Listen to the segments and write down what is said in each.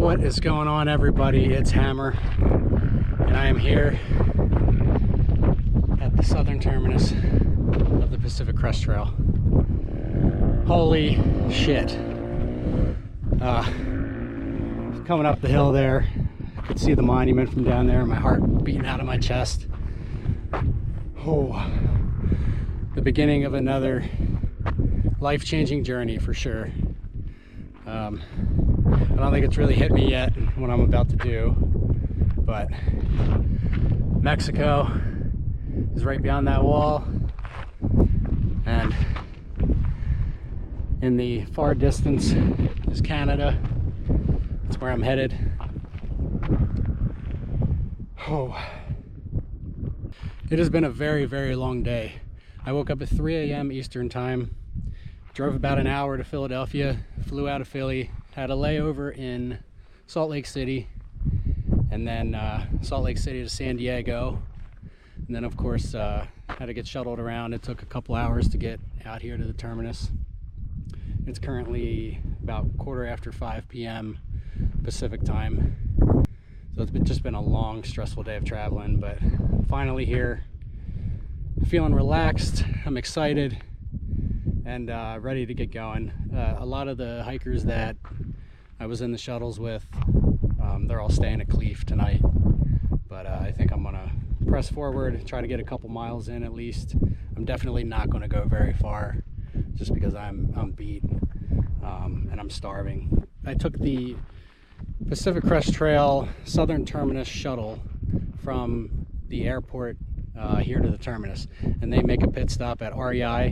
What is going on, everybody? It's Hammer, and I am here at the southern terminus of the Pacific Crest Trail. Holy shit. Coming up the hill there, I could see the monument from down there, my heart beating out of my chest. Oh, the beginning of another life-changing journey for sure. I don't think it's really hit me yet what I'm about to do, but Mexico is right beyond that wall, and in the far distance is Canada. That's where I'm headed. Oh, it has been a very, very long day. I woke up at 3 a.m. Eastern time, drove about an hour to Philadelphia, flew out of Philly, had a layover in Salt Lake City, and then Salt Lake City to San Diego, and then of course had to get shuttled around. It took a couple hours to get out here to the terminus. It's currently about 5:15 p.m. Pacific time, so it's just been a long, stressful day of traveling, but finally here, feeling relaxed. I'm excited and ready to get going. A lot of the hikers that I was in the shuttles with, they're all staying at Clea tonight, but I think I'm gonna press forward, try to get a couple miles in at least. I'm definitely not gonna go very far just because I'm beat and I'm starving. I took the Pacific Crest Trail Southern Terminus shuttle from the airport here to the terminus, and they make a pit stop at REI,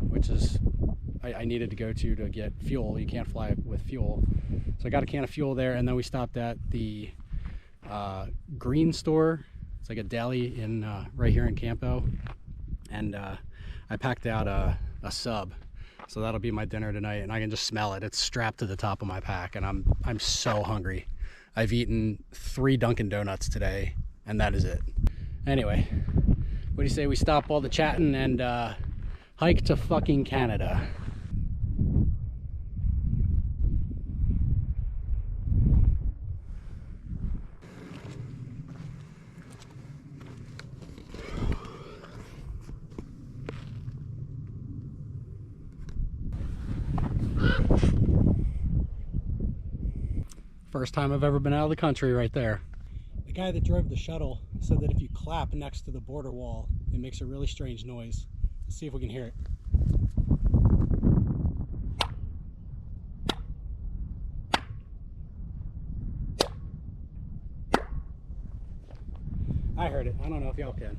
which is I needed to go to get fuel. You can't fly with fuel, so I got a can of fuel there, and then we stopped at the Green Store. It's like a deli in right here in Campo, and I packed out a sub, so that'll be my dinner tonight, and I can just smell it. It's strapped to the top of my pack, and I'm so hungry. I've eaten 3 Dunkin' Donuts today, and that is it. Anyway, what do you say we stop all the chatting and hike to fucking Canada? First time I've ever been out of the country right there. The guy that drove the shuttle said that if you clap next to the border wall, it makes a really strange noise. Let's see if we can hear it. I heard it. I don't know if y'all can.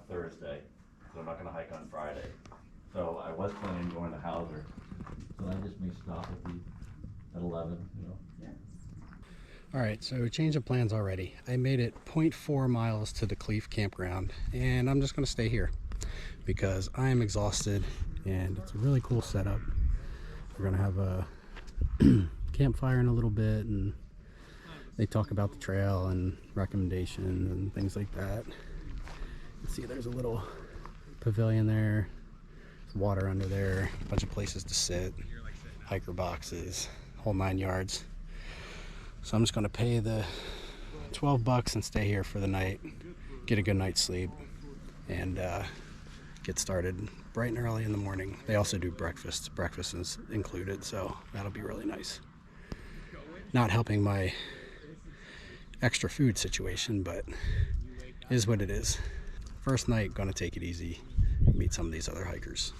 Thursday, so I'm not going to hike on Friday. So I was planning on going to Hauser, so I just may stop at 11, you know. Yeah. All right, so change of plans already. I made it 0.4 miles to the Clea Campground, and I'm just going to stay here because I am exhausted, and it's a really cool setup. We're going to have a campfire in a little bit, and they talk about the trail and recommendations and things like that. See, there's a little pavilion there, there's water under there, a bunch of places to sit, hiker boxes, whole 9 yards. So I'm just going to pay the $12 and stay here for the night, get a good night's sleep, and get started bright and early in the morning. They also do breakfast. Breakfast is included, so that'll be really nice. Not helping my extra food situation, but it is what it is. First night, gonna take it easy, meet some of these other hikers.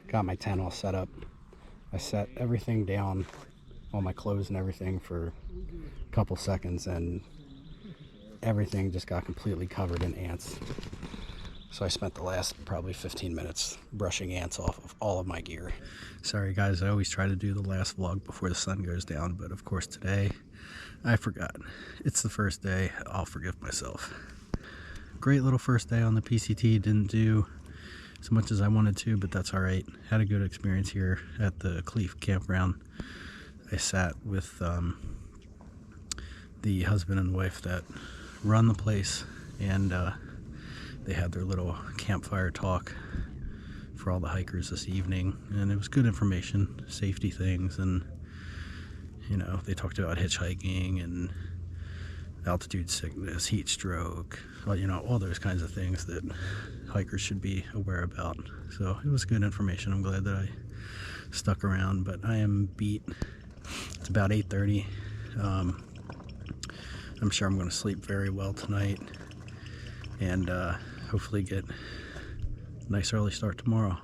Got my tent all set up. I set everything down, all my clothes and everything, for a couple seconds, and everything just got completely covered in ants. So I spent the last probably 15 minutes brushing ants off of all of my gear. Sorry guys, I always try to do the last vlog before the sun goes down, but of course today I forgot. It's the first day, I'll forgive myself. Great little first day on the PCT, didn't do as much as I wanted to, but that's all right. Had a good experience here at the Clea Campground. I sat with the husband and wife that run the place, and they had their little campfire talk for all the hikers this evening, and it was good information, safety things, and you know, they talked about hitchhiking and altitude sickness, heat stroke, you know, all those kinds of things that hikers should be aware about. So it was good information. I'm glad that I stuck around, but I am beat. It's about 8:30. I'm sure I'm going to sleep very well tonight, and hopefully get a nice early start tomorrow.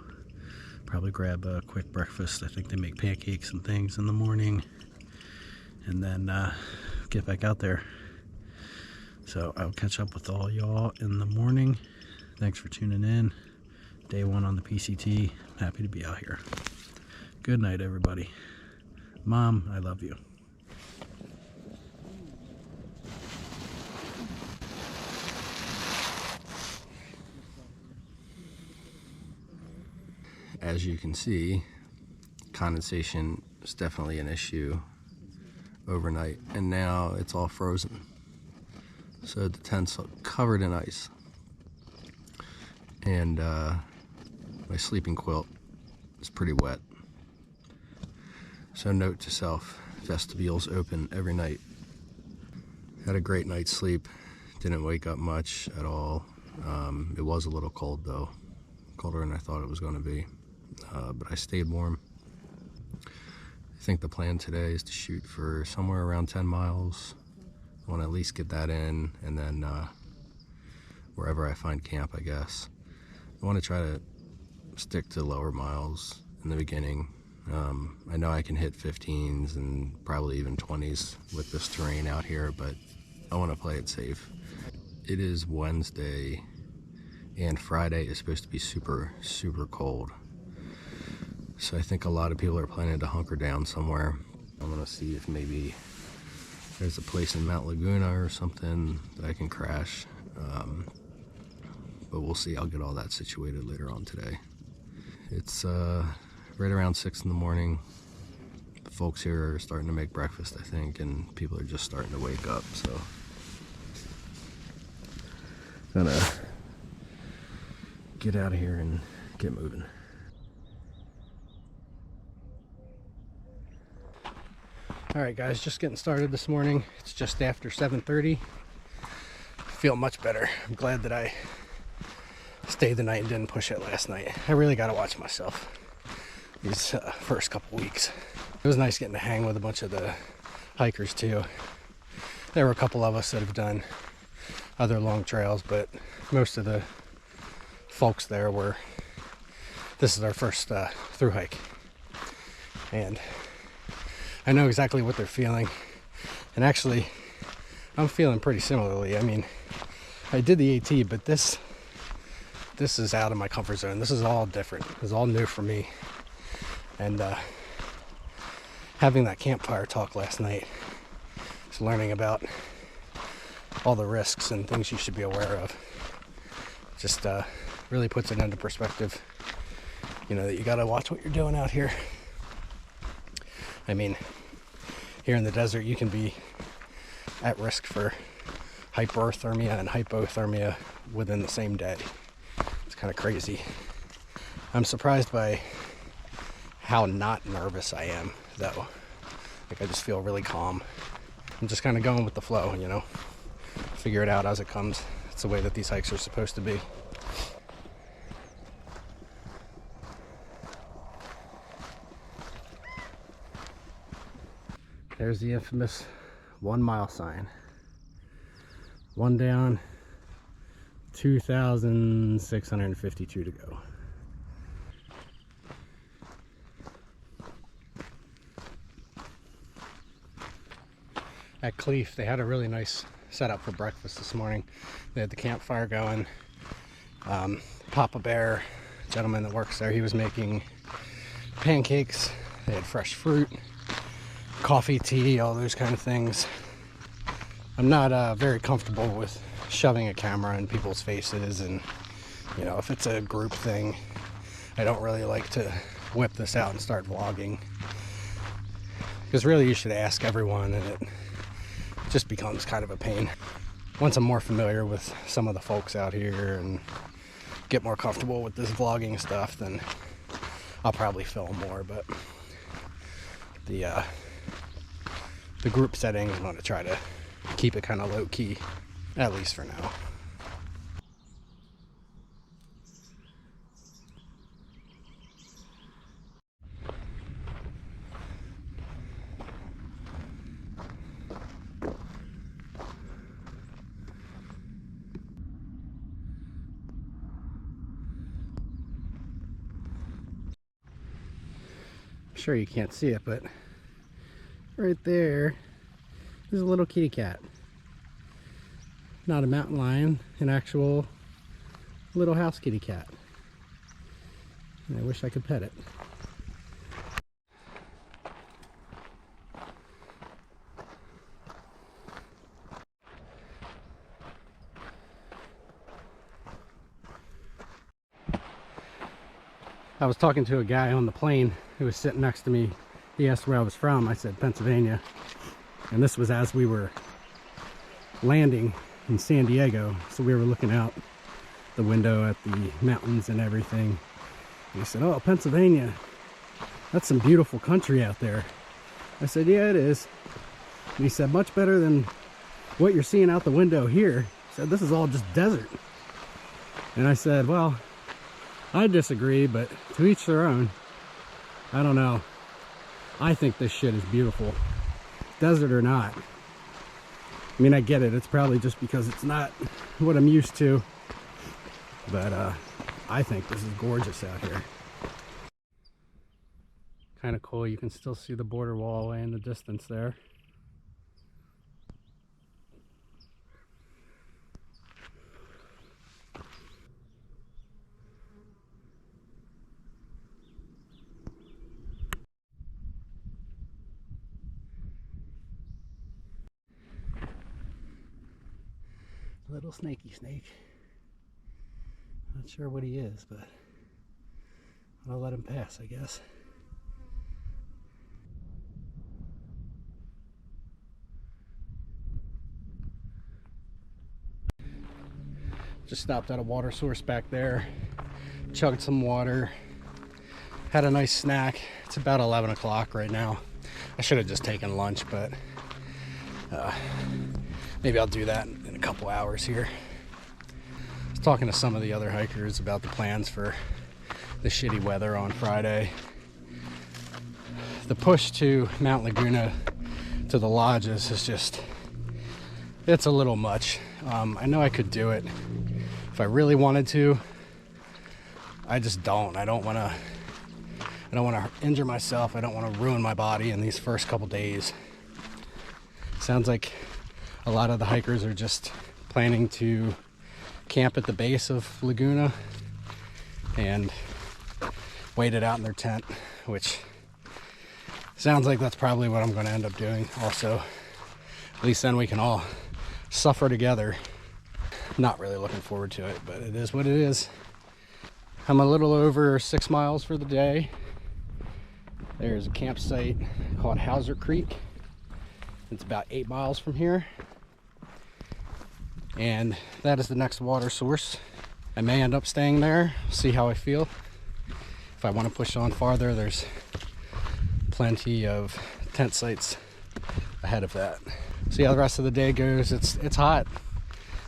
Probably grab a quick breakfast. I think they make pancakes and things in the morning, and then get back out there. So I'll catch up with all y'all in the morning. Thanks for tuning in. Day 1 on the PCT. Happy to be out here. Good night, everybody. Mom, I love you. As you can see, condensation is definitely an issue overnight, and now it's all frozen. So the tent's covered in ice, and my sleeping quilt is pretty wet. So note to self, vestibule's open every night. Had a great night's sleep, didn't wake up much at all. It was a little cold though, colder than I thought it was going to be, but I stayed warm. I think the plan today is to shoot for somewhere around 10 miles. I want to at least get that in, and then wherever I find camp, I guess. I want to try to stick to lower miles in the beginning. I know I can hit 15s and probably even 20s with this terrain out here, but I want to play it safe. It is Wednesday, and Friday is supposed to be super, super cold. So I think a lot of people are planning to hunker down somewhere. I'm going to see if maybe there's a place in Mount Laguna or something that I can crash. But we'll see. I'll get all that situated later on today. It's right around 6 in the morning. The folks here are starting to make breakfast, I think, and people are just starting to wake up. So gonna get out of here and get moving. Alright guys, just getting started this morning. It's just after 7:30. Feel much better. I'm glad that I stayed the night and didn't push it last night. I really gotta watch myself these first couple weeks. It was nice getting to hang with a bunch of the hikers too. There were a couple of us that have done other long trails, but most of the folks there were, this is our first through hike. And I know exactly what they're feeling, and actually I'm feeling pretty similarly. I mean, I did the AT, but this is out of my comfort zone. This is all different. It's all new for me, and having that campfire talk last night, just learning about all the risks and things you should be aware of, just really puts it into perspective. You know, that you gotta watch what you're doing out here. I mean, here in the desert, you can be at risk for hyperthermia and hypothermia within the same day. It's kind of crazy. I'm surprised by how not nervous I am, though. Like, I just feel really calm. I'm just kind of going with the flow, you know? Figure it out as it comes. It's the way that these hikes are supposed to be. There's the infamous 1 mile sign. One down, 2,652 to go. At Clea, they had a really nice setup for breakfast this morning. They had the campfire going, Papa Bear, gentleman that works there, he was making pancakes. They had fresh fruit, coffee, tea, all those kind of things. I'm not very comfortable with shoving a camera in people's faces, and you know, if it's a group thing, I don't really like to whip this out and start vlogging, because really you should ask everyone, and it just becomes kind of a pain. Once I'm more familiar with some of the folks out here and get more comfortable with this vlogging stuff, then I'll probably film more. But the group setting, I want to try to keep it kind of low key, at least for now. Sure you can't see it, but right there is a little kitty cat. Not a mountain lion, an actual little house kitty cat. And I wish I could pet it. I was talking to a guy on the plane who was sitting next to me. He asked where I was from. I said Pennsylvania. And this was as we were landing in San Diego. So we were looking out the window at the mountains and everything. And he said, "Oh, Pennsylvania, that's some beautiful country out there." I said, "Yeah, it is." And he said, "Much better than what you're seeing out the window here." He said, "This is all just desert." And I said, "Well, I disagree, but to each their own. I don't know. I think this shit is beautiful, desert or not. I mean, I get it. It's probably just because it's not what I'm used to, but I think this is gorgeous out here." Kind of cool. You can still see the border wall way in the distance there. Little snaky snake. Not sure what he is, but I'll let him pass, I guess. Just stopped at a water source back there, chugged some water, had a nice snack. It's about 11 o'clock right now. I should have just taken lunch, but maybe I'll do that in a couple hours here. I was talking to some of the other hikers about the plans for the shitty weather on Friday. The push to Mount Laguna to the lodges is just, it's a little much. I know I could do it if I really wanted to. I just don't. I don't want to injure myself. I don't want to ruin my body in these first couple days. Sounds like a lot of the hikers are just planning to camp at the base of Laguna and wait it out in their tent, which sounds like that's probably what I'm going to end up doing also. At least then we can all suffer together. Not really looking forward to it, but it is what it is. I'm a little over 6 miles for the day. There's a campsite called Hauser Creek. It's about 8 miles from here. And that is the next water source. I may end up staying there, see how I feel. If I want to push on farther, there's plenty of tent sites ahead of that. See how the rest of the day goes. It's hot.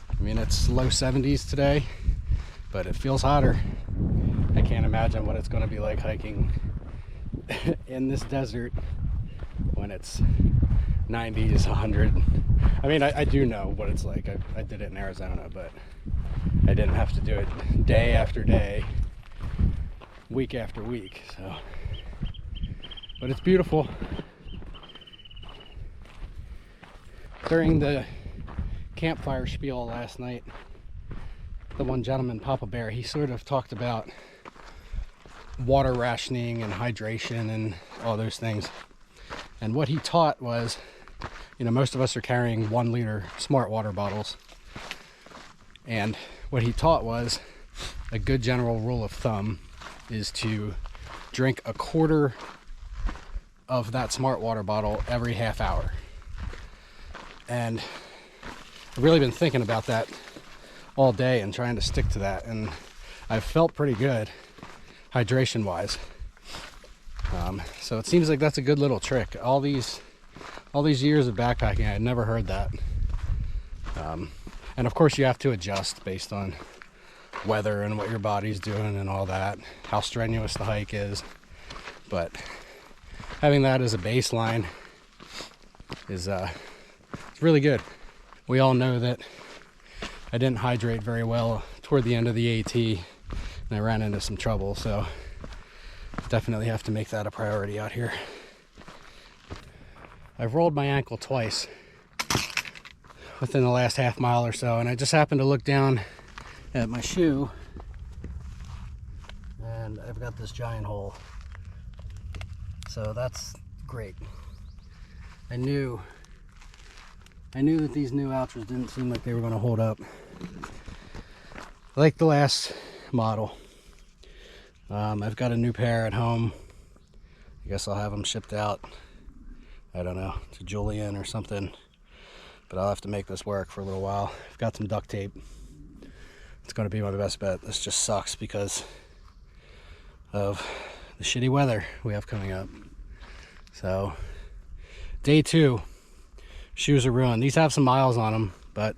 I mean, it's low 70s today, but it feels hotter. I can't imagine what it's going to be like hiking in this desert when it's 90s, 100. I mean, I do know what it's like. I did it in Arizona, but I didn't have to do it day after day, week after week. So, but it's beautiful. During the campfire spiel last night, the one gentleman, Papa Bear, he sort of talked about water rationing and hydration and all those things. And what he taught was, you know, most of us are carrying 1 liter smart water bottles. And what he taught was a good general rule of thumb is to drink a quarter of that smart water bottle every half hour. And I've really been thinking about that all day and trying to stick to that, and I've felt pretty good hydration wise. So it seems like that's a good little trick. All these years of backpacking, I had never heard that. And of course you have to adjust based on weather and what your body's doing and all that, how strenuous the hike is. But having that as a baseline is it's really good. We all know that I didn't hydrate very well toward the end of the AT, and I ran into some trouble, so definitely have to make that a priority out here. I've rolled my ankle twice within the last half mile or so, and I just happened to look down at my shoe, and I've got this giant hole. So that's great. I knew that these new Outras didn't seem like they were going to hold up like the last model. I've got a new pair at home. I guess I'll have them shipped out, I don't know, to Julian or something, but I'll have to make this work for a little while. I've got some duct tape. It's going to be my best bet. This just sucks because of the shitty weather we have coming up. So day 2, shoes are ruined. These have some miles on them, but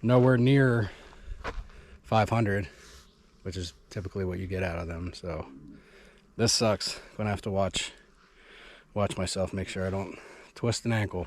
nowhere near 500, which is typically what you get out of them. So this sucks. I'm gonna have to watch myself, make sure I don't twist an ankle.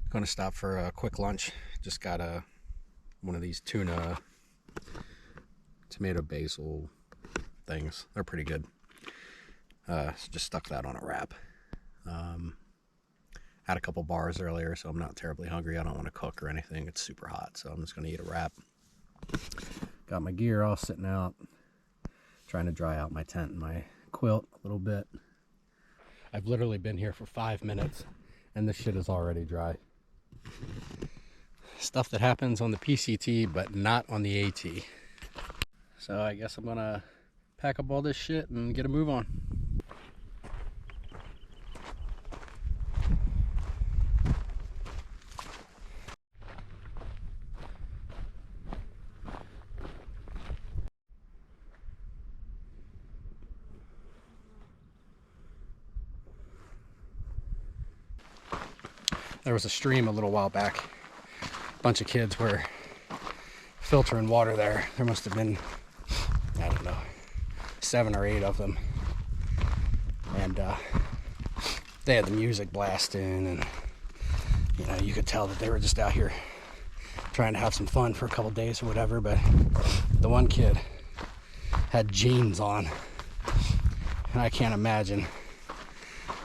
Going to stop for a quick lunch. Just got one of these tuna tomato basil things. They're pretty good. So just stuck that on a wrap. Had a couple bars earlier, so I'm not terribly hungry. I don't want to cook or anything. It's super hot, so I'm just going to eat a wrap. Got my gear all sitting out. Trying to dry out my tent and my quilt a little bit. I've literally been here for 5 minutes and this shit is already dry. Stuff that happens on the PCT but not on the AT. So I guess I'm gonna pack up all this shit and get a move on. There was a stream a little while back. A bunch of kids were filtering water there. There must have been, I don't know, 7 or 8 of them. And they had the music blasting, and you know, you could tell that they were just out here trying to have some fun for a couple days or whatever. But the one kid had jeans on, and I can't imagine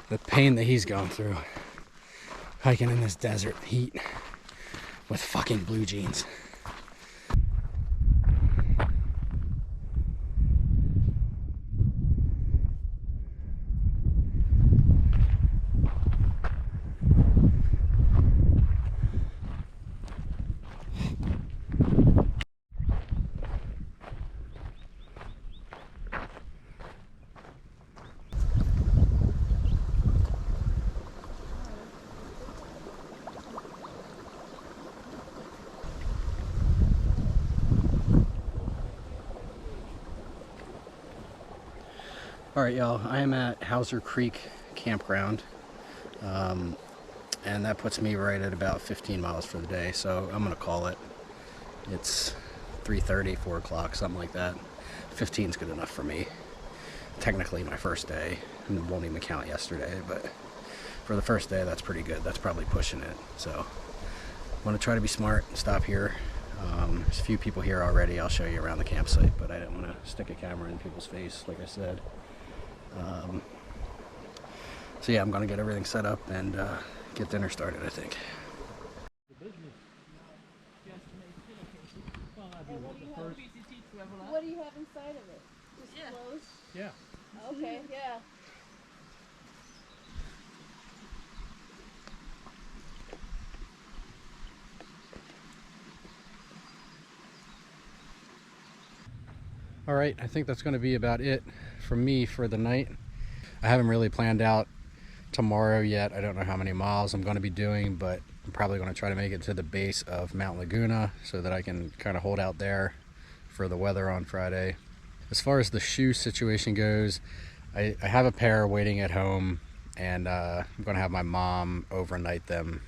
the pain that he's going through hiking in this desert heat with fucking blue jeans. Alright y'all, I am at Hauser Creek Campground, and that puts me right at about 15 miles for the day, so I'm gonna call it. It's 3:30, 4 o'clock, something like that. 15 is good enough for me. Technically my first day, and won't even count yesterday, but for the first day, that's pretty good. That's probably pushing it. So I want to try to be smart and stop here. There's a few people here already. I'll show you around the campsite, but I didn't want to stick a camera in people's face, like I said. So yeah, I'm going to get everything set up and get dinner started, I think. What do you have inside of it? Just clothes? Yeah. Okay, yeah. All right, I think that's going to be about it for me for the night. I haven't really planned out tomorrow yet. I don't know how many miles I'm going to be doing, but I'm probably going to try to make it to the base of Mount Laguna so that I can kind of hold out there for the weather on Friday. As far as the shoe situation goes, I have a pair waiting at home, and I'm going to have my mom overnight them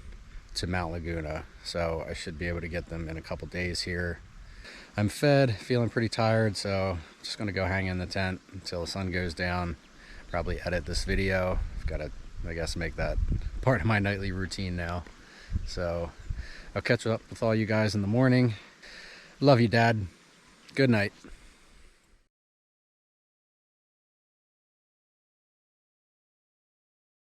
to Mount Laguna, so I should be able to get them in a couple days here. I'm fed, feeling pretty tired, so I'm just going to go hang in the tent until the sun goes down. Probably edit this video. I've got to, I guess, make that part of my nightly routine now. So I'll catch up with all you guys in the morning. Love you, Dad. Good night.